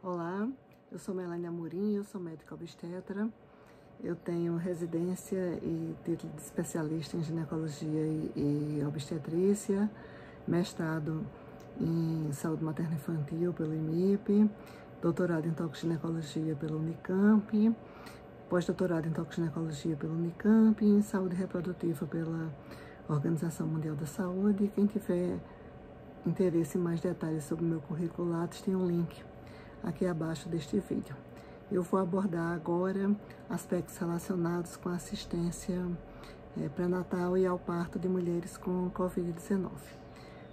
Olá, eu sou Melanie Amorim, eu sou médica obstetra. Eu tenho residência e título de especialista em ginecologia e obstetrícia, mestrado em saúde materna infantil pelo IMIP, doutorado em tocoginecologia pelo Unicamp, pós-doutorado em tocoginecologia pelo Unicamp, em saúde reprodutiva pela Organização Mundial da Saúde. Quem tiver interesse em mais detalhes sobre o meu currículo Lattes, tem um link aqui abaixo deste vídeo. Eu vou abordar agora aspectos relacionados com assistência pré-natal e ao parto de mulheres com Covid-19.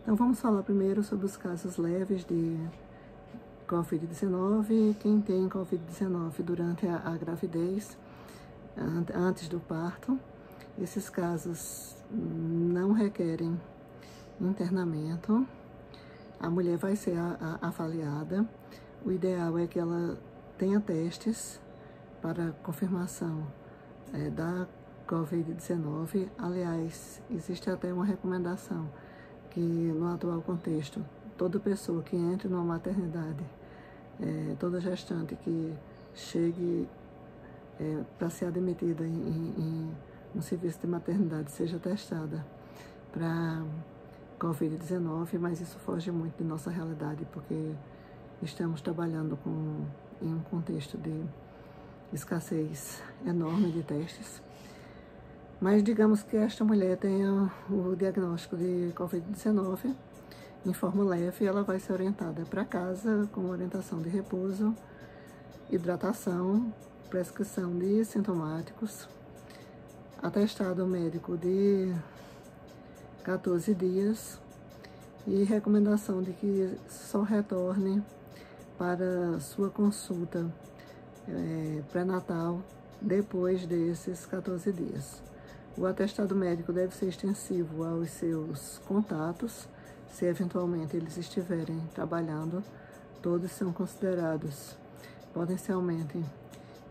Então vamos falar primeiro sobre os casos leves de Covid-19. Quem tem Covid-19 durante a gravidez, antes do parto, esses casos não requerem internamento. A mulher vai ser avaliada. O ideal é que ela tenha testes para confirmação da Covid-19. Aliás, existe até uma recomendação que, no atual contexto, toda pessoa que entre numa maternidade, toda gestante que chegue para ser admitida em um serviço de maternidade, seja testada para Covid-19, mas isso foge muito de nossa realidade, porque estamos trabalhando em um contexto de escassez enorme de testes. Mas digamos que esta mulher tenha o diagnóstico de Covid-19 em forma leve, ela vai ser orientada para casa com orientação de repouso, hidratação, prescrição de sintomáticos, atestado médico de 14 dias e recomendação de que só retorne para sua consulta pré-natal depois desses 14 dias. O atestado médico deve ser extensivo aos seus contatos, se eventualmente eles estiverem trabalhando, todos são considerados potencialmente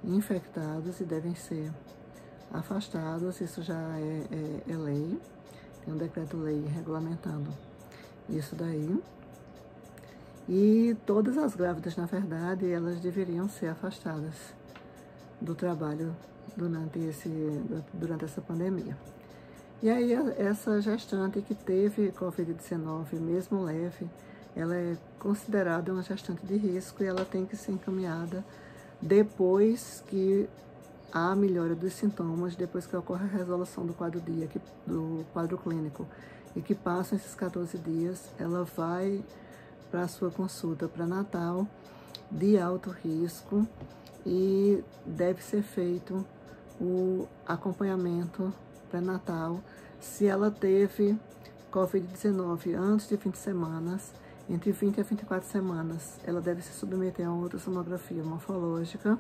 infectados e devem ser afastados. Isso já é lei, tem um decreto-lei regulamentando isso daí. E todas as grávidas, na verdade, elas deveriam ser afastadas do trabalho durante essa pandemia. E aí, essa gestante que teve Covid-19, mesmo leve, ela é considerada uma gestante de risco e ela tem que ser encaminhada depois que há melhora dos sintomas, depois que ocorre a resolução do quadro clínico e que passam esses 14 dias, ela vai para a sua consulta pré-natal de alto risco e deve ser feito o acompanhamento pré-natal. Se ela teve Covid-19 antes de 20 semanas, entre 20 a 24 semanas, ela deve se submeter a uma ultrassonografia morfológica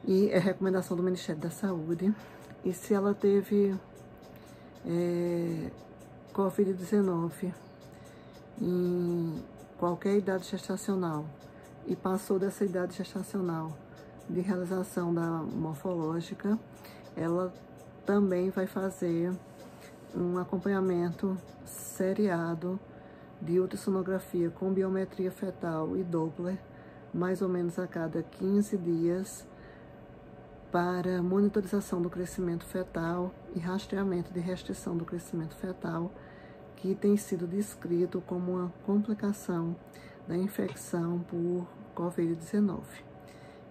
e é recomendação do Ministério da Saúde. E se ela teve Covid-19 em qualquer idade gestacional e passou dessa idade gestacional de realização da morfológica, ela também vai fazer um acompanhamento seriado de ultrassonografia com biometria fetal e Doppler, mais ou menos a cada 15 dias, para monitorização do crescimento fetal e rastreamento de restrição do crescimento fetal, que tem sido descrito como uma complicação da infecção por Covid-19.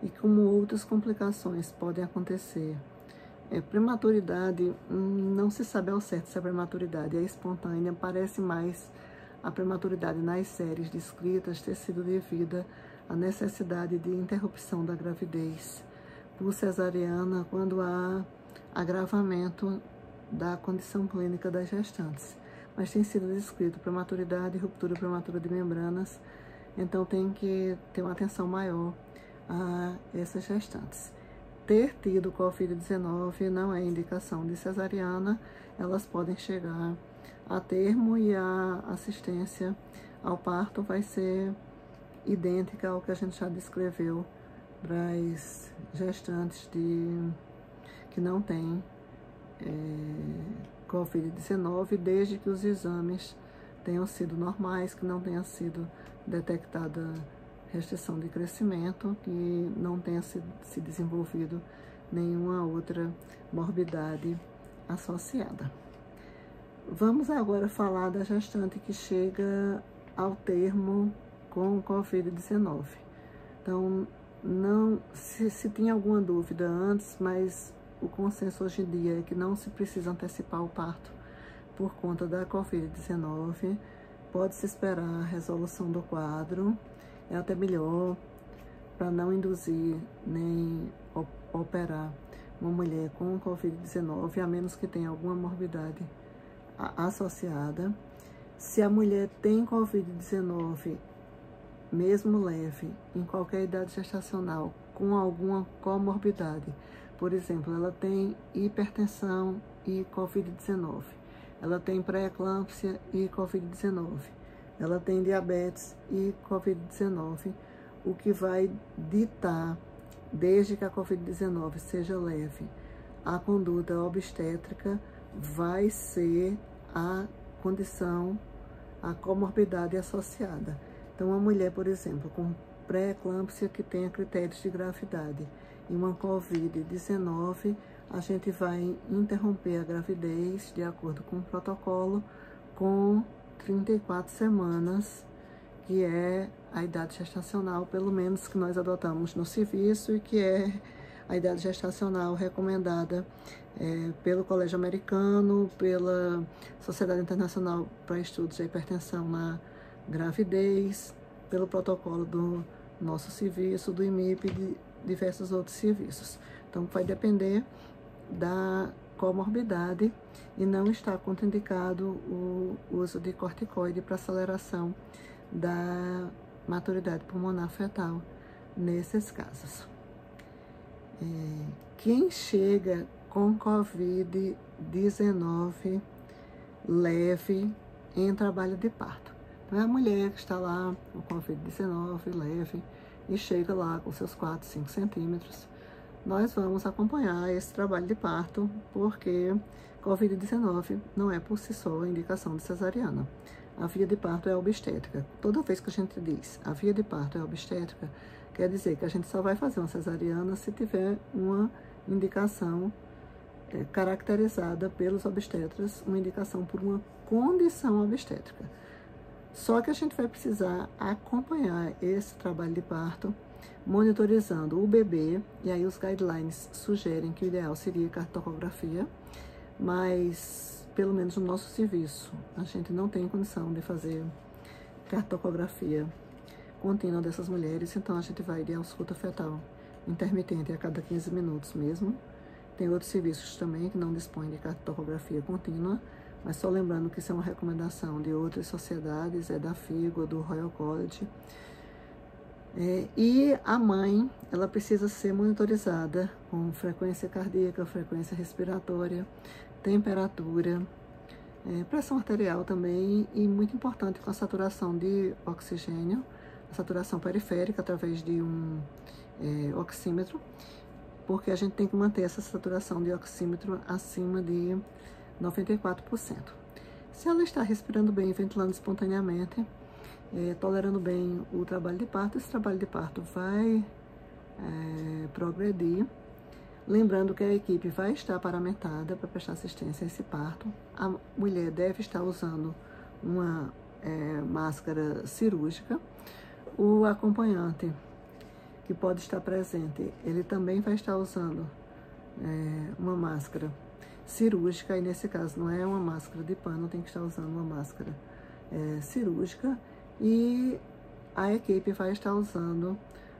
E como outras complicações podem acontecer, prematuridade, não se sabe ao certo se a prematuridade é espontânea, parece mais a prematuridade nas séries descritas ter sido devida à necessidade de interrupção da gravidez por cesariana quando há agravamento da condição clínica das gestantes. Mas tem sido descrito prematuridade e ruptura prematura de membranas, então tem que ter uma atenção maior a essas gestantes. Ter tido Covid-19 não é indicação de cesariana, elas podem chegar a termo e a assistência ao parto vai ser idêntica ao que a gente já descreveu para as gestantes que não têm Covid-19, desde que os exames tenham sido normais, que não tenha sido detectada restrição de crescimento, que não tenha se desenvolvido nenhuma outra morbidade associada. Vamos agora falar da gestante que chega ao termo com Covid-19. Então, se tinha alguma dúvida antes, mas o consenso hoje em dia é que não se precisa antecipar o parto por conta da Covid-19, pode-se esperar a resolução do quadro, é até melhor para não induzir nem operar uma mulher com Covid-19, a menos que tenha alguma morbidade associada. Se a mulher tem Covid-19, mesmo leve, em qualquer idade gestacional, com alguma comorbidade, por exemplo, ela tem hipertensão e Covid-19, ela tem pré-eclâmpsia e Covid-19, ela tem diabetes e Covid-19, o que vai ditar, desde que a Covid-19 seja leve, a conduta obstétrica vai ser a condição, a comorbidade associada. Então, uma mulher, por exemplo, com pré-eclâmpsia que tenha critérios de gravidade e uma Covid-19, a gente vai interromper a gravidez, de acordo com o protocolo, com 34 semanas, que é a idade gestacional, pelo menos que nós adotamos no serviço, e que é a idade gestacional recomendada pelo Colégio Americano, pela Sociedade Internacional para Estudos de Hipertensão na Gravidez, pelo protocolo do nosso serviço, do IMIP e de diversos outros serviços. Então, vai depender da comorbidade e não está contraindicado o uso de corticoide para aceleração da maturidade pulmonar fetal nesses casos. Quem chega com Covid-19 leve em trabalho de parto. Então, é a mulher que está lá com Covid-19 leve e chega lá com seus 4, 5 centímetros. Nós vamos acompanhar esse trabalho de parto, porque Covid-19 não é por si só indicação de cesariana. A via de parto é obstétrica. Toda vez que a gente diz a via de parto é obstétrica, quer dizer que a gente só vai fazer uma cesariana se tiver uma indicação caracterizada pelos obstetras, uma indicação por uma condição obstétrica. Só que a gente vai precisar acompanhar esse trabalho de parto, monitorizando o bebê, e aí os guidelines sugerem que o ideal seria cartografia, mas pelo menos no nosso serviço a gente não tem condição de fazer cartografia contínua dessas mulheres, então a gente vai de ausculta fetal intermitente a cada 15 minutos mesmo. Tem outros serviços também que não dispõem de cartografia contínua, mas só lembrando que isso é uma recomendação de outras sociedades, é da FIGO, do Royal College. E a mãe, ela precisa ser monitorizada com frequência cardíaca, frequência respiratória, temperatura, pressão arterial também, e muito importante com a saturação de oxigênio, a saturação periférica através de um oxímetro, porque a gente tem que manter essa saturação de oxímetro acima de 94%. Se ela está respirando bem, ventilando espontaneamente, tolerando bem o trabalho de parto, esse trabalho de parto vai progredir. Lembrando que a equipe vai estar paramentada para prestar assistência a esse parto. A mulher deve estar usando uma máscara cirúrgica. O acompanhante, que pode estar presente, ele também vai estar usando uma máscara cirúrgica, e nesse caso não é uma máscara de pano, tem que estar usando uma máscara cirúrgica, e a equipe vai estar usando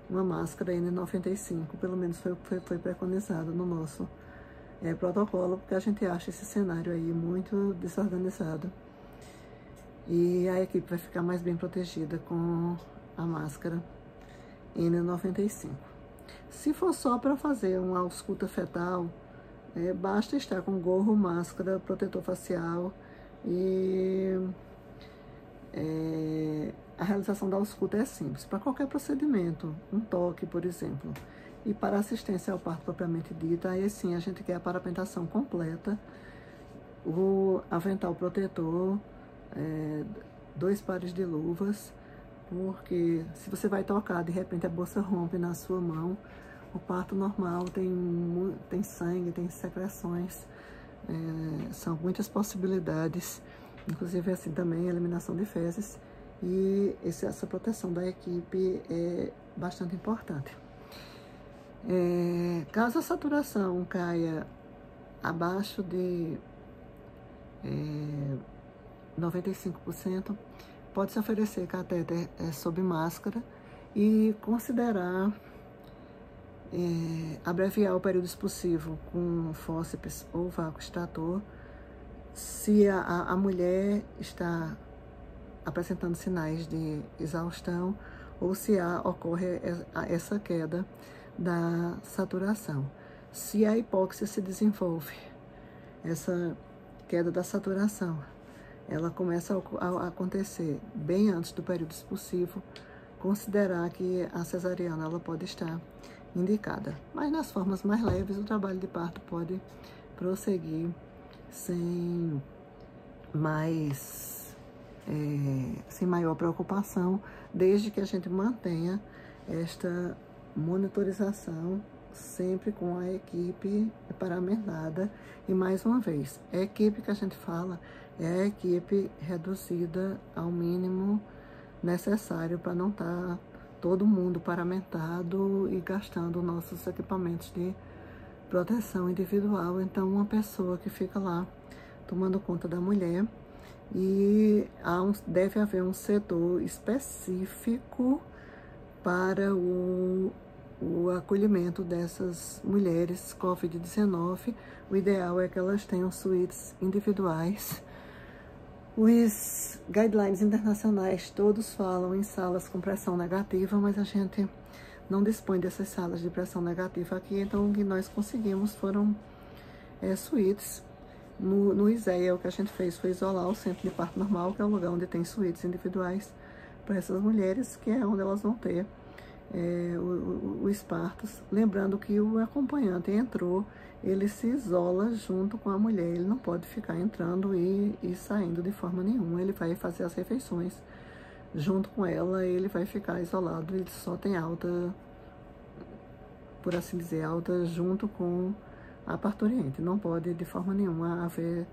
uma máscara N95, pelo menos foi preconizado no nosso protocolo, porque a gente acha esse cenário aí muito desorganizado, e a equipe vai ficar mais bem protegida com a máscara N95. Se for só para fazer uma ausculta fetal, basta estar com gorro, máscara, protetor facial, e a realização da ausculta é simples. Para qualquer procedimento, um toque, por exemplo, e para assistência ao parto propriamente dita, aí sim a gente quer a parapentação completa, o avental protetor, 2 pares de luvas, porque se você vai tocar, de repente a bolsa rompe na sua mão, o parto normal tem sangue, tem secreções, são muitas possibilidades, inclusive assim também a eliminação de fezes, e essa proteção da equipe é bastante importante. Caso a saturação caia abaixo de 95%, pode-se oferecer catéter sob máscara e considerar abreviar o período expulsivo com fórceps ou vácuo extrator se a mulher está apresentando sinais de exaustão ou se ocorre essa queda da saturação. Se a hipóxia se desenvolve, essa queda da saturação, ela começa a acontecer bem antes do período expulsivo, considerar que a cesariana ela pode estar indicada. Mas nas formas mais leves, o trabalho de parto pode prosseguir sem maior preocupação, desde que a gente mantenha esta monitorização sempre com a equipe paramentada. E mais uma vez, a equipe que a gente fala é a equipe reduzida ao mínimo necessário para não estar todo mundo paramentado e gastando nossos equipamentos de proteção individual. Então, uma pessoa que fica lá tomando conta da mulher, e deve haver um setor específico para o acolhimento dessas mulheres COVID-19. O ideal é que elas tenham suítes individuais. Os guidelines internacionais todos falam em salas com pressão negativa, mas a gente não dispõe dessas salas de pressão negativa aqui, então o que nós conseguimos foram suítes. No ISEA, o que a gente fez foi isolar o centro de parto normal, que é o lugar onde tem suítes individuais para essas mulheres, que é onde elas vão ter os partos. Lembrando que o acompanhante entrou, ele se isola junto com a mulher, ele não pode ficar entrando e saindo de forma nenhuma, ele vai fazer as refeições junto com ela, ele vai ficar isolado, ele só tem alta, por assim dizer, alta junto com a parturiente. Não pode de forma nenhuma haver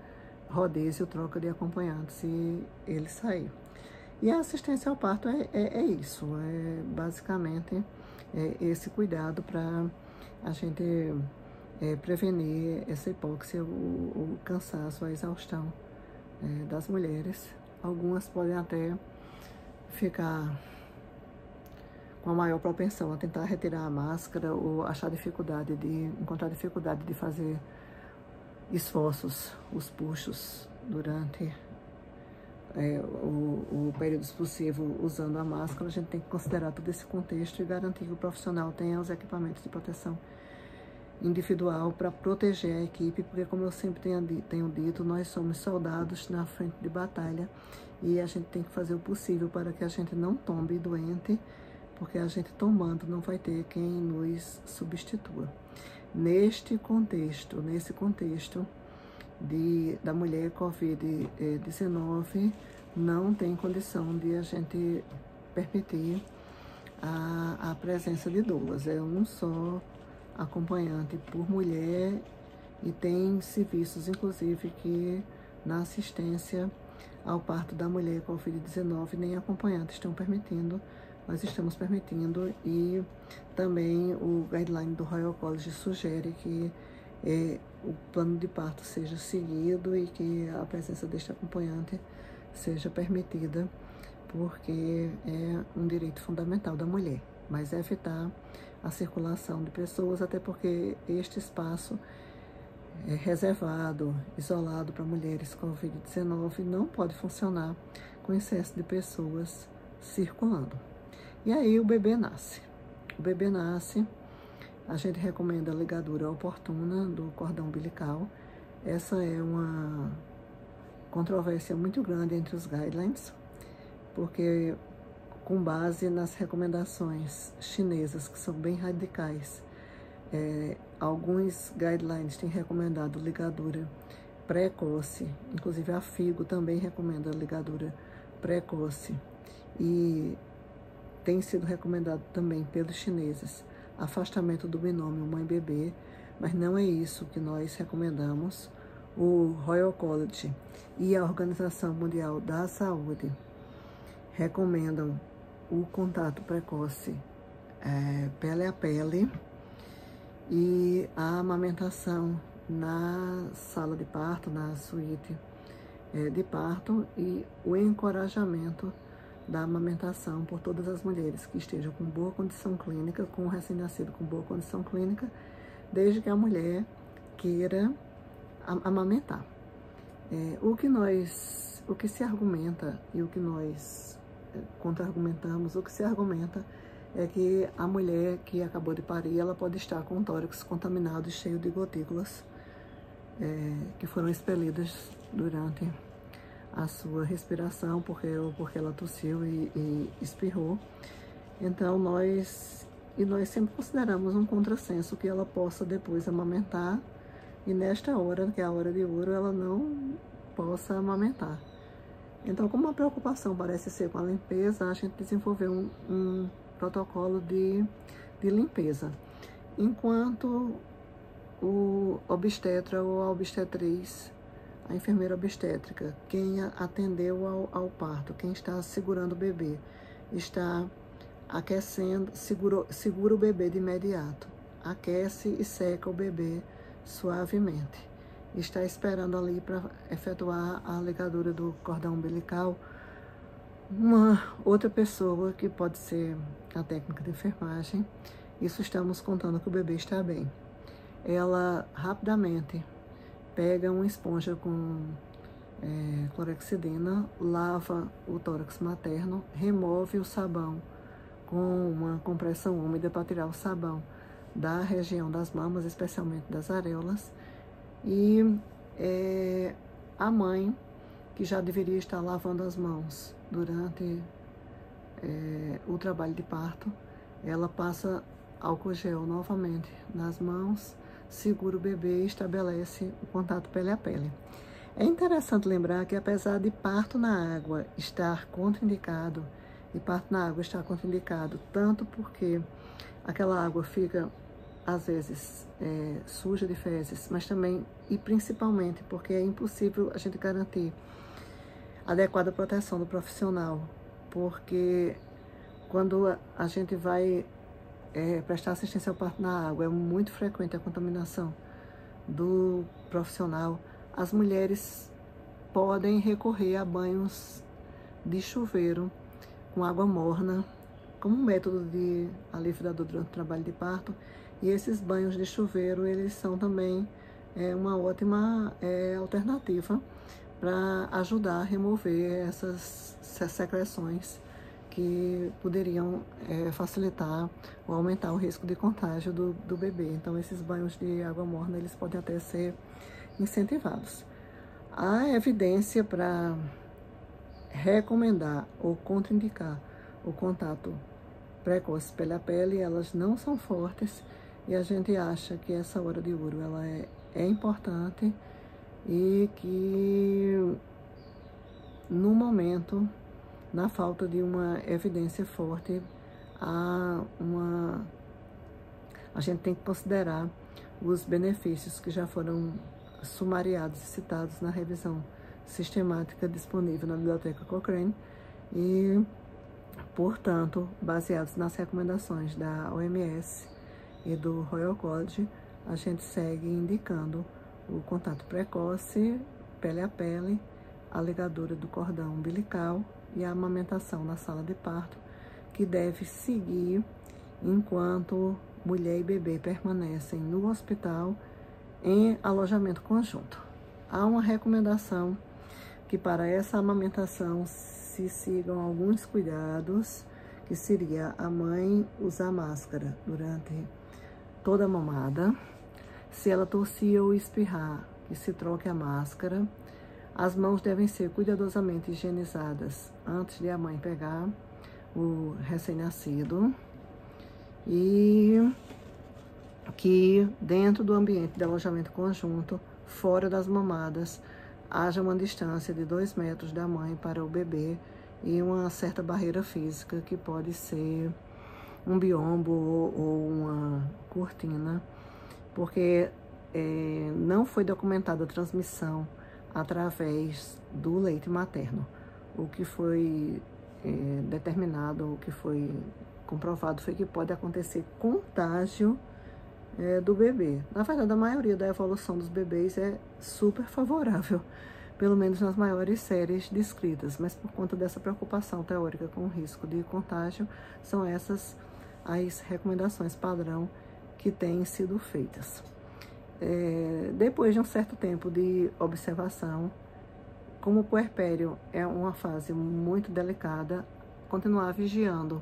rodízio, troca de acompanhantes se ele sair. E a assistência ao parto é isso, basicamente esse cuidado para a gente prevenir essa hipóxia, o cansaço, a exaustão das mulheres. Algumas podem até ficar com a maior propensão a tentar retirar a máscara ou encontrar dificuldade de fazer esforços, os puxos durante o período expulsivo usando a máscara. A gente tem que considerar todo esse contexto e garantir que o profissional tenha os equipamentos de proteção individual para proteger a equipe, porque, como eu sempre tenho dito, nós somos soldados na frente de batalha e a gente tem que fazer o possível para que a gente não tombe doente, porque a gente tomando não vai ter quem nos substitua. Nesse contexto da mulher COVID-19, não tem condição de a gente permitir a presença de doulas. É um só acompanhante por mulher, e tem serviços, inclusive, que na assistência ao parto da mulher COVID-19 nem acompanhantes estão permitindo. Nós estamos permitindo, e também o guideline do Royal College sugere que o plano de parto seja seguido e que a presença deste acompanhante seja permitida, porque é um direito fundamental da mulher, mas evitar a circulação de pessoas, até porque este espaço reservado, isolado para mulheres com COVID-19 não pode funcionar com excesso de pessoas circulando. E aí o bebê nasce. O bebê nasce, a gente recomenda a ligadura oportuna do cordão umbilical. Essa é uma controvérsia muito grande entre os guidelines, porque, com base nas recomendações chinesas, que são bem radicais, alguns guidelines têm recomendado ligadura precoce, inclusive a FIGO também recomenda ligadura precoce, e tem sido recomendado também pelos chineses afastamento do binômio mãe-bebê, mas não é isso que nós recomendamos. O Royal College e a Organização Mundial da Saúde recomendam o contato precoce pele a pele e a amamentação na sala de parto, na suíte de parto, e o encorajamento da amamentação por todas as mulheres que estejam com boa condição clínica, com o recém-nascido com boa condição clínica, desde que a mulher queira amamentar. O que se argumenta e o que nós contra-argumentamos, o que se argumenta é que a mulher que acabou de parir, ela pode estar com o tórax contaminado e cheio de gotículas que foram expelidas durante a sua respiração, porque ela tossiu e espirrou. Então, nós sempre consideramos um contrassenso que ela possa depois amamentar e nesta hora, que é a hora de ouro, ela não possa amamentar. Então, como a preocupação parece ser com a limpeza, a gente desenvolveu um protocolo de limpeza. Enquanto o obstetra ou a obstetriz, a enfermeira obstétrica, quem atendeu ao parto, quem está segurando o bebê, está aquecendo, segura o bebê de imediato, aquece e seca o bebê suavemente. Está esperando ali para efetuar a ligadura do cordão umbilical uma outra pessoa, que pode ser a técnica de enfermagem. Isso estamos contando que o bebê está bem. Ela rapidamente pega uma esponja com clorexidina, lava o tórax materno, remove o sabão com uma compressão úmida para tirar o sabão da região das mamas, especialmente das areolas. E a mãe, que já deveria estar lavando as mãos durante o trabalho de parto, ela passa álcool gel novamente nas mãos, segura o bebê e estabelece o contato pele a pele. É interessante lembrar que, apesar de parto na água estar contraindicado, e parto na água estar contraindicado tanto porque aquela água fica, às vezes, suja de fezes, mas também e principalmente porque é impossível a gente garantir adequada proteção do profissional, porque quando a gente vai prestar assistência ao parto na água, é muito frequente a contaminação do profissional. As mulheres podem recorrer a banhos de chuveiro com água morna como método de alívio da dor durante o trabalho de parto, e esses banhos de chuveiro, eles são também uma ótima alternativa para ajudar a remover essas secreções que poderiam facilitar ou aumentar o risco de contágio do bebê. Então, esses banhos de água morna, eles podem até ser incentivados. A evidência para recomendar ou contraindicar o contato precoce pele a pele, elas não são fortes, e a gente acha que essa hora de ouro ela é importante, e que no momento, na falta de uma evidência forte, a gente tem que considerar os benefícios que já foram sumariados e citados na revisão sistemática disponível na Biblioteca Cochrane e, portanto, baseados nas recomendações da OMS e do Royal College, a gente segue indicando o contato precoce, pele a pele, a ligadura do cordão umbilical e a amamentação na sala de parto, que deve seguir enquanto mulher e bebê permanecem no hospital em alojamento conjunto. Há uma recomendação que para essa amamentação se sigam alguns cuidados, que seria a mãe usar máscara durante toda a mamada. Se ela tossir ou espirrar, que se troque a máscara. As mãos devem ser cuidadosamente higienizadas antes de a mãe pegar o recém-nascido. E que dentro do ambiente de alojamento conjunto, fora das mamadas, haja uma distância de 2 metros da mãe para o bebê e uma certa barreira física, que pode ser um biombo ou uma cortina, porque não foi documentada a transmissão através do leite materno. O que foi determinado, o que foi comprovado foi que pode acontecer contágio do bebê. Na verdade, a maioria da evolução dos bebês é super favorável, pelo menos nas maiores séries descritas, mas por conta dessa preocupação teórica com o risco de contágio, são essas as recomendações padrão que têm sido feitas. Depois de um certo tempo de observação, como o puerpério é uma fase muito delicada, continuar vigiando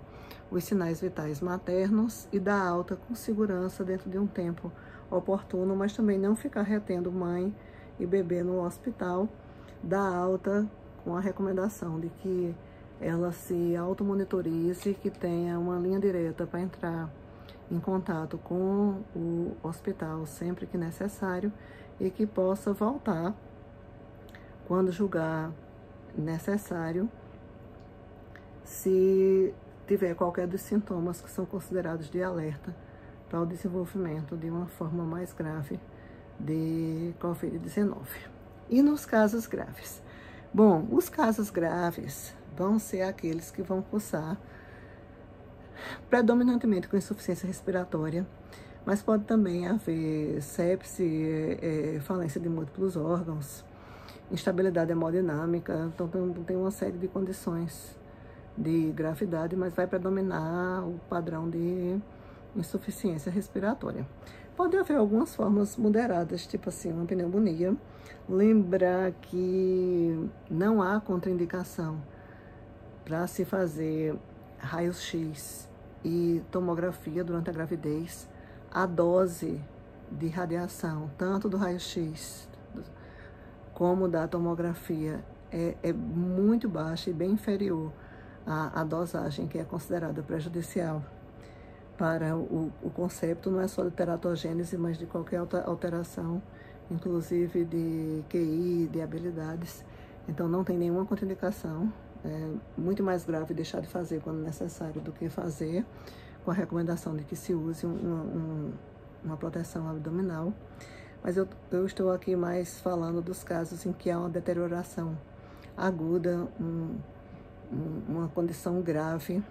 os sinais vitais maternos e dar alta com segurança dentro de um tempo oportuno, mas também não ficar retendo mãe e bebê no hospital, dar alta com a recomendação de que ela se automonitorize, que tenha uma linha direta para entrar em contato com o hospital sempre que necessário e que possa voltar quando julgar necessário, se tiver qualquer dos sintomas que são considerados de alerta para o desenvolvimento de uma forma mais grave de Covid-19. E nos casos graves? Bom, os casos graves vão ser aqueles que vão cursar predominantemente com insuficiência respiratória, mas pode também haver sepse, falência de múltiplos órgãos, instabilidade hemodinâmica. Então tem uma série de condições de gravidade, mas vai predominar o padrão de insuficiência respiratória. Pode haver algumas formas moderadas, tipo assim, uma pneumonia. Lembrar que não há contraindicação para se fazer raio-x e tomografia durante a gravidez. A dose de radiação, tanto do raio-x como da tomografia, é muito baixa e bem inferior à dosagem que é considerada prejudicial para o concepto, não é só de teratogênese, mas de qualquer alteração, inclusive de QI, de habilidades. Então não tem nenhuma contraindicação. É muito mais grave deixar de fazer quando necessário do que fazer, com a recomendação de que se use uma proteção abdominal. Mas eu estou aqui mais falando dos casos em que há uma deterioração aguda, uma condição grave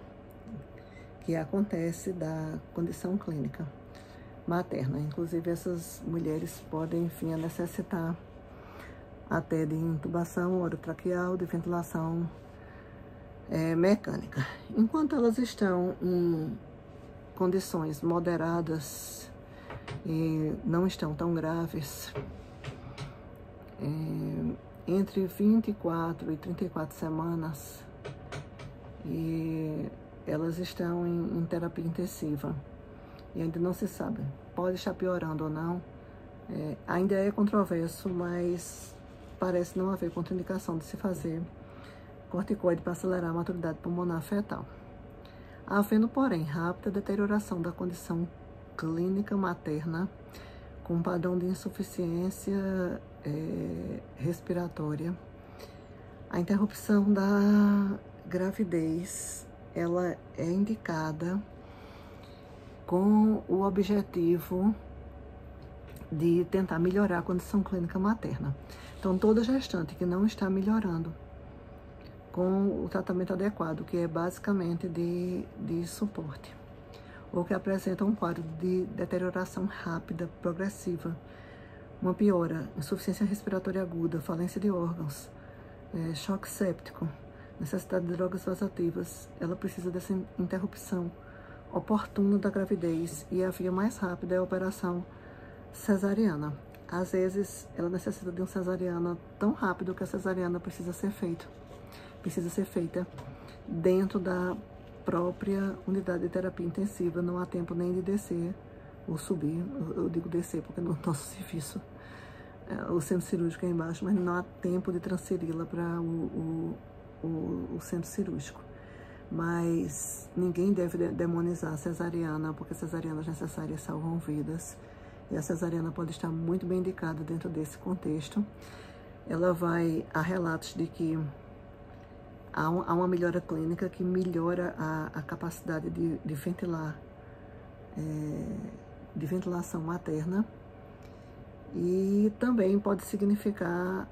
que acontece da condição clínica materna. Inclusive, essas mulheres podem, enfim, a necessitar até de intubação orotraqueal, de ventilação mecânica. Enquanto elas estão em condições moderadas e não estão tão graves, entre 24 e 34 semanas, e elas estão em terapia intensiva e ainda não se sabe, pode estar piorando ou não. Ainda é controverso, mas parece não haver contraindicação de se fazer corticoide para acelerar a maturidade pulmonar fetal. Havendo, porém, rápida deterioração da condição clínica materna, com padrão de insuficiência respiratória, a interrupção da gravidez, ela é indicada com o objetivo de tentar melhorar a condição clínica materna. Então, toda gestante que não está melhorando com o tratamento adequado, que é basicamente de suporte, ou que apresenta um quadro de deterioração rápida, progressiva, uma piora, insuficiência respiratória aguda, falência de órgãos, choque séptico, necessidade de drogas vasoativas, ela precisa dessa interrupção oportuna da gravidez, e a via mais rápida é a operação cesariana. Às vezes, ela necessita de uma cesariana tão rápido que a cesariana precisa ser feita dentro da própria unidade de terapia intensiva. Não há tempo nem de descer ou subir. Eu digo descer porque no nosso serviço o centro cirúrgico é embaixo, mas não há tempo de transferi-la para o centro cirúrgico. Mas ninguém deve demonizar a cesariana, porque cesarianas necessárias salvam vidas. E a cesariana pode estar muito bem indicada dentro desse contexto. Há relatos de que há uma melhora clínica que melhora a capacidade de ventilar, de ventilação materna, e também pode significar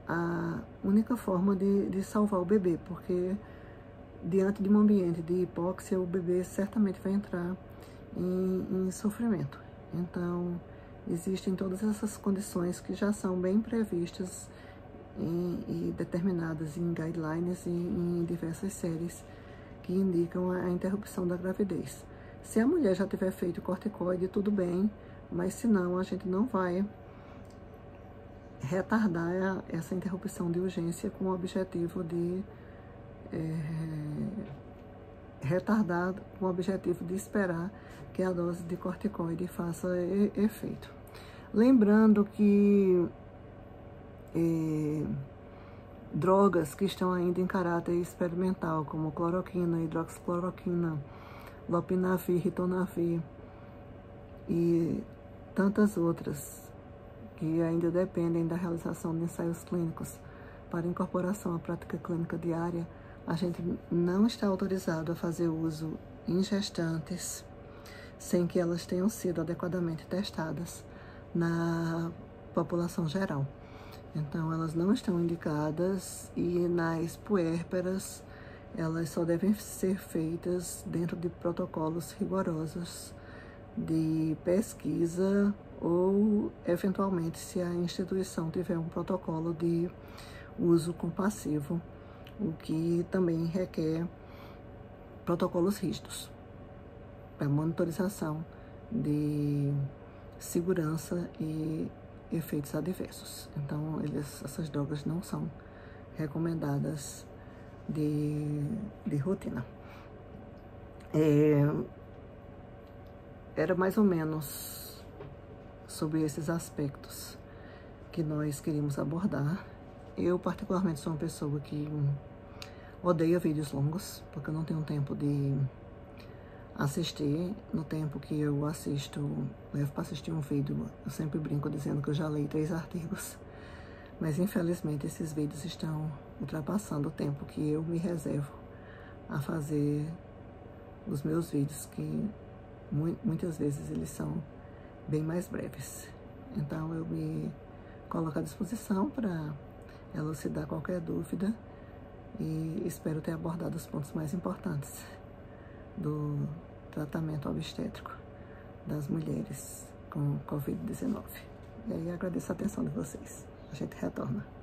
a única forma de salvar o bebê, porque diante de um ambiente de hipóxia, o bebê certamente vai entrar em sofrimento. Então, existem todas essas condições que já são bem previstas e determinadas em guidelines e em diversas séries que indicam a interrupção da gravidez. Se a mulher já tiver feito corticoide, tudo bem, mas se não, a gente não vai retardar essa interrupção de urgência com o objetivo de retardar com o objetivo de esperar que a dose de corticoide faça efeito. Lembrando que drogas que estão ainda em caráter experimental, como cloroquina, hidroxicloroquina, lopinavir, ritonavir e tantas outras que ainda dependem da realização de ensaios clínicos para incorporação à prática clínica diária, a gente não está autorizado a fazer uso em gestantes sem que elas tenham sido adequadamente testadas na população geral. Então, elas não estão indicadas, e nas puérperas, elas só devem ser feitas dentro de protocolos rigorosos de pesquisa ou, eventualmente, se a instituição tiver um protocolo de uso compassivo, o que também requer protocolos rígidos para monitorização de segurança e efeitos adversos. Então, essas drogas não são recomendadas de rotina. Era mais ou menos sobre esses aspectos que nós queríamos abordar. Eu, particularmente, sou uma pessoa que odeia vídeos longos, porque eu não tenho tempo de assistir. No tempo que eu assisto, levo para assistir um vídeo, eu sempre brinco dizendo que eu já leio 3 artigos. Mas, infelizmente, esses vídeos estão ultrapassando o tempo que eu me reservo a fazer os meus vídeos, que muitas vezes eles são bem mais breves. Então, eu me coloco à disposição para elucidar qualquer dúvida e espero ter abordado os pontos mais importantes do tratamento obstétrico das mulheres com Covid-19. E aí, agradeço a atenção de vocês. A gente retorna.